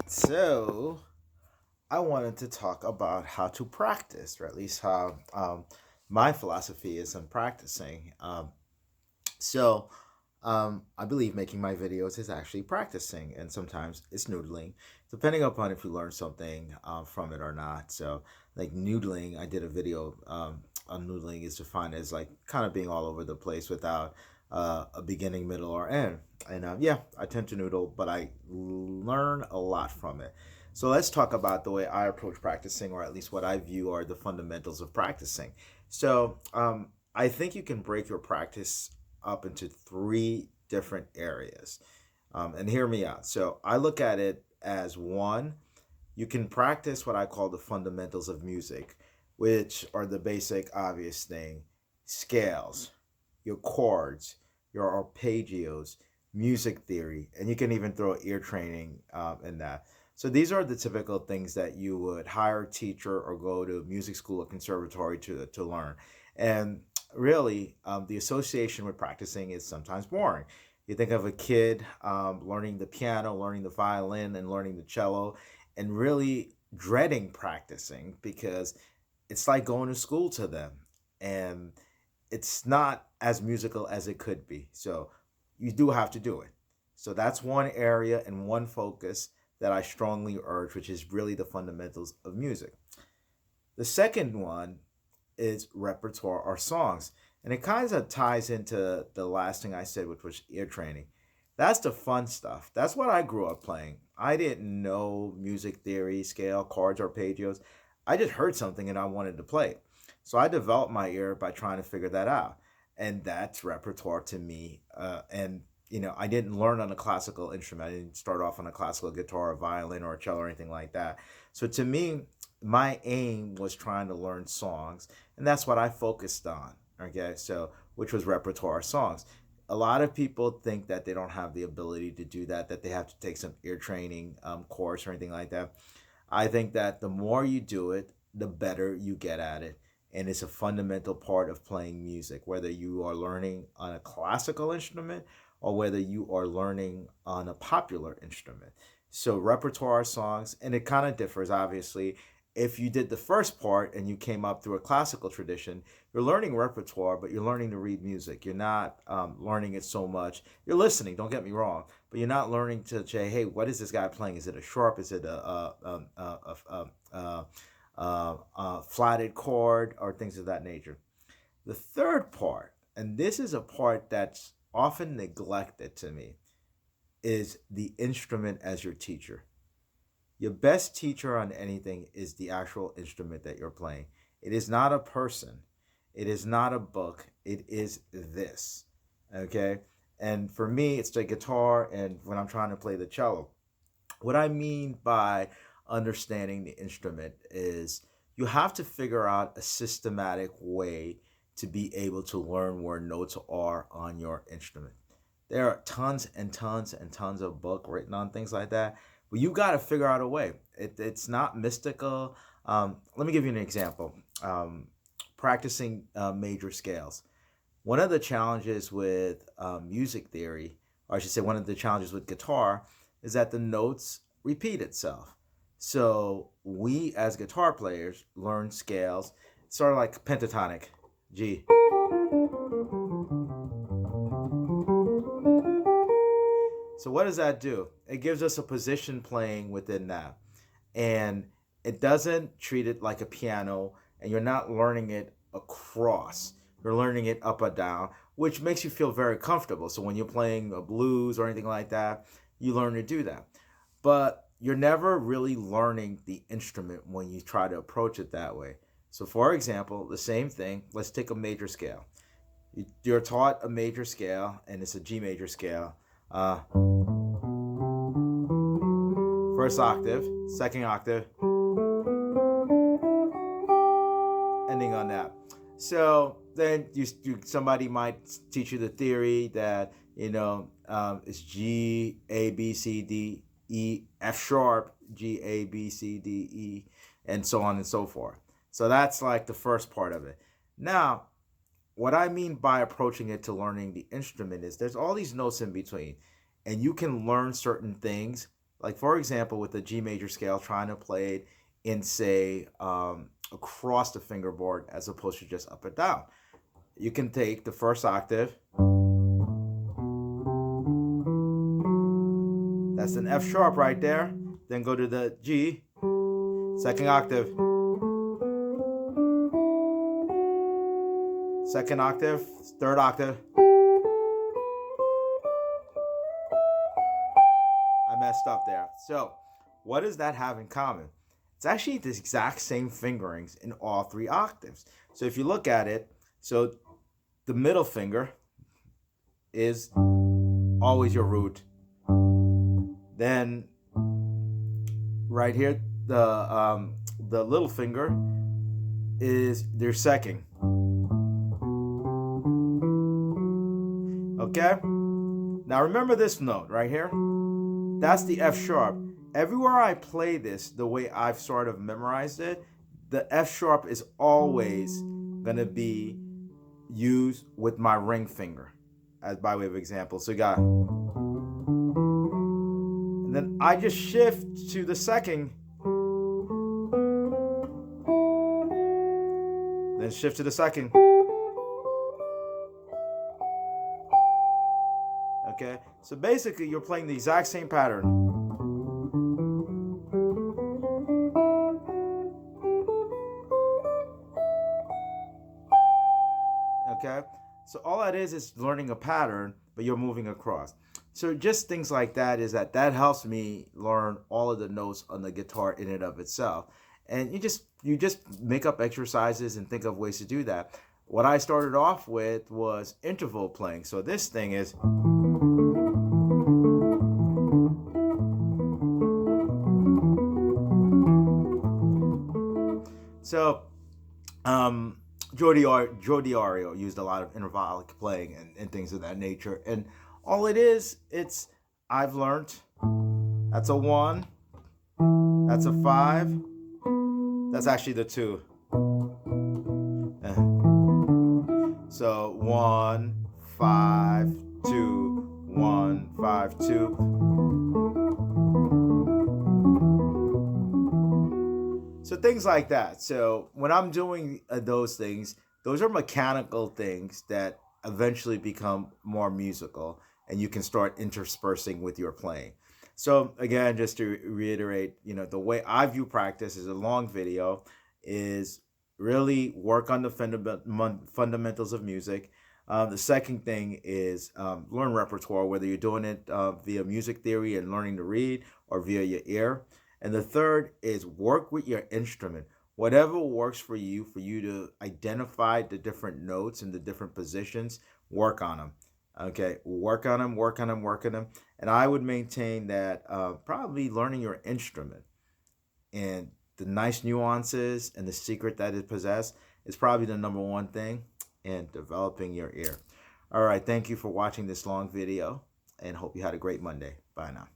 So I wanted to talk about how to practice, or at least how my philosophy is on practicing. I believe making my videos is actually practicing, and sometimes it's noodling, depending upon if you learn something from it or not. So, like noodling, I did a video on noodling is defined as like kind of being all over the place without a beginning, middle, or end. And yeah, I tend to noodle, but I learn a lot from it. So let's talk about the way I approach practicing, or at least what I view are the fundamentals of practicing. I think you can break your practice up into three different areas. And hear me out. So I look at it as one, you can practice what I call the fundamentals of music, which are the basic, obvious thing: scales, your chords, your arpeggios, music theory, and you can even throw ear training in that. So these are the typical things that you would hire a teacher or go to music school or conservatory to learn. And really, the association with practicing is sometimes boring. You think of a kid learning the piano, learning the violin, and learning the cello, and really dreading practicing because it's like going to school to them. And it's not as musical as it could be. So you do have to do it. So that's one area and one focus that I strongly urge, which is really the fundamentals of music. The second one is repertoire or songs. And it kind of ties into the last thing I said, which was ear training. That's the fun stuff. That's what I grew up playing. I didn't know music theory, scale, chords, arpeggios. I just heard something and I wanted to play it. So I developed my ear by trying to figure that out. And that's repertoire to me. I didn't learn on a classical instrument. I didn't start off on a classical guitar or violin or a cello or anything like that. So to me, my aim was trying to learn songs, and that's what I focused on. Okay, so which was repertoire songs. A lot of people think that they don't have the ability to do that, that they have to take some ear training course or anything like that. I think that the more you do it, the better you get at it. And it's a fundamental part of playing music, whether you are learning on a classical instrument or whether you are learning on a popular instrument. So, repertoire songs, and it kind of differs, obviously. If you did the first part and you came up through a classical tradition, you're learning repertoire, but you're learning to read music. You're not learning it so much. You're listening, don't get me wrong, but you're not learning to say, hey, what is this guy playing? Is it a sharp? Is it a flatted chord or things of that nature? The third part, and this is a part that's often neglected to me, is the instrument as your teacher. Your best teacher on anything is the actual instrument that you're playing. It is not a person. It is not a book. It is this. Okay? And for me, it's the guitar and when I'm trying to play the cello. What I mean by understanding the instrument is you have to figure out a systematic way to be able to learn where notes are on your instrument. There are tons and tons and tons of book written on things like that, but you got to figure out a way. It's not mystical. Let me give you an example. Practicing major scales. One of the challenges with music theory, or I should say, one of the challenges with guitar, is that the notes repeat itself. So we, as guitar players, learn scales, sort of like pentatonic, G. So what does that do? It gives us a position playing within that. And it doesn't treat it like a piano, and you're not learning it across. You're learning it up or down, which makes you feel very comfortable. So when you're playing a blues or anything like that, you learn to do that. But you're never really learning the instrument when you try to approach it that way. So for example, the same thing, let's take a major scale. You're taught a major scale, and it's a G major scale. First octave, second octave, ending on that. So then somebody might teach you the theory that it's G A B C D E F sharp G A B C D E and so on and so forth. So that's like the first part of it. Now, what I mean by approaching it to learning the instrument is there's all these notes in between, and you can learn certain things Like for example, with the G major scale, trying to play it in say across the fingerboard as opposed to just up and down. You can take the first octave. That's an F sharp right there. Then go to the G, second octave. Second octave, third octave. I messed up there. So, what does that have in common? It's actually the exact same fingerings in all three octaves. So if you look at it, so the middle finger is always your root. Then right here, the little finger is their second. Okay? Now remember this note right here? That's the F sharp. Everywhere I play this, the way I've sort of memorized it, the F sharp is always gonna be used with my ring finger, as by way of example. So you got, and then I just shift to the second, then shift to the second. Okay, so basically you're playing the exact same pattern. Okay, so all that is learning a pattern, but you're moving across. So just things like that is that helps me learn all of the notes on the guitar in and of itself. And you just make up exercises and think of ways to do that. What I started off with was interval playing. So this thing is, so Joe DiArio used a lot of intervallic playing and things of that nature. And all it is, it's I've learned. That's a 1. That's a 5. That's actually the 2. So 1, 5, 2, 1, 5, 2. So things like that. So when I'm doing those things, those are mechanical things that eventually become more musical, and you can start interspersing with your playing. So again, just to reiterate, the way I view practice as a long video is really work on the fundamentals of music. The second thing is learn repertoire, whether you're doing it via music theory and learning to read or via your ear. And the third is work with your instrument. Whatever works for you to identify the different notes and the different positions, work on them. Okay, work on them. And I would maintain that probably learning your instrument and the nice nuances and the secret that it possesses is probably the number one thing in developing your ear. All right, thank you for watching this long video and hope you had a great Monday. Bye now.